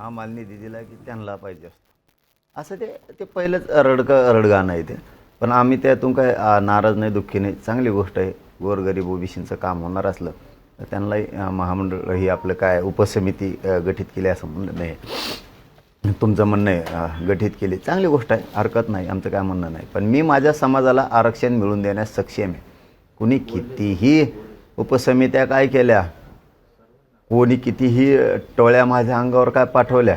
हा मालनिधी दिला की त्यांना पाहिजे असतं, असं ते पहिलंच रडगाणं आहे ते. पण आम्ही त्यातून काय नाराज नाही, दुःखी नाही. चांगली गोष्ट आहे. गोरगरीब ओबीसींचं काम होणार असलं तर त्यांनाही महामंडळ ही आपलं काय उपसमिती गठीत केली असं म्हणणं नाही. तुमचं म्हणणं आहे गठीत केली, चांगली गोष्ट आहे, हरकत नाही, आमचं काय म्हणणं नाही. पण मी माझ्या समाजाला आरक्षण मिळवून देण्यास सक्षम आहे. कुणी कितीही उपसमित्या काय केल्या, कोणी कितीही टोळ्या माझ्या अंगावर काय पाठवल्या,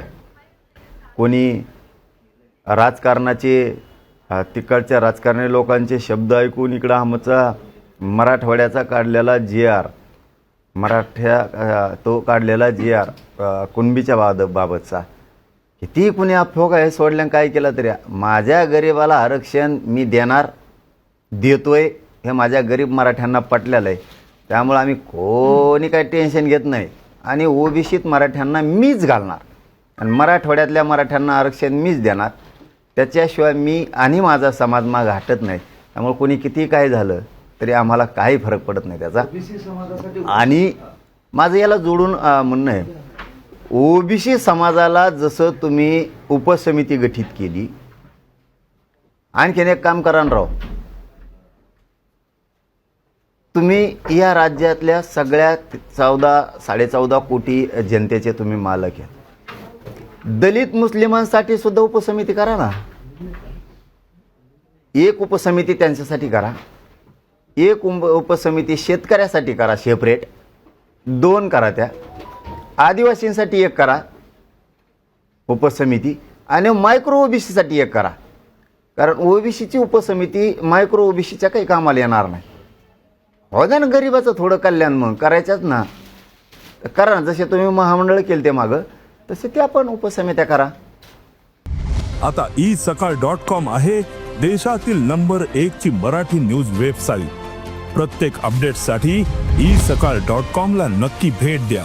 कोणी राजकारणाचे तिकडच्या राजकारणी लोकांचे शब्द ऐकून इकडं आमचा मराठवाड्याचा काढलेला GR, तो काढलेला GR कुणबीच्या बाबतचा किती कुणी अफवा काय सोडल्या काय केलं तरी माझ्या गरिबाला आरक्षण मी देतोय हे माझ्या गरीब मराठ्यांना पटलेलं आहे. त्यामुळे आम्ही कोणी काही टेन्शन घेत नाही आणि ओबीसीत मराठ्यांना मीच घालणार आणि मराठवाड्यातल्या मराठ्यांना आरक्षण मीच देणार. त्याच्याशिवाय मी आणि माझा समाज माग हटत नाही. त्यामुळे कोणी किती काय झालं तरी आम्हाला काही फरक पडत नाही त्याचा. आणि माझं याला जोडून म्हणणं आहे, ओबीसी समाजाला जसं तुम्ही उपसमिती गठीत केली, आणखीन एक काम करा राव, तुम्ही या राज्यातल्या सगळ्या 14.5 कोटी जनतेचे तुम्ही मालक आहेत. दलित मुस्लिमांसाठी सुद्धा उपसमिती करा ना. एक उपसमिती त्यांच्यासाठी करा, एक उपसमिती शेतकऱ्यासाठी करा सेपरेट, 2 करा. त्या आदिवासींसाठी 1 करा उपसमिती आणि मायक्रो ओबीसीसाठी 1 करा. कारण ओबीसीची उपसमिती मायक्रो ओबीसीच्या काही कामाला येणार नाही. हो द्या ना गरिबाचं थोडं कल्याण, मग करायच्याच ना, करा ना. जसे तुम्ही महामंडळ केले ते मागं, तसे ते आपण उपसमित्या करा. आता isakal.com आहे देशातील नंबर 1 ची मराठी न्यूज वेबसाईट. प्रत्येक अपडेटसाठी isakal.com ला नक्की भेट द्या.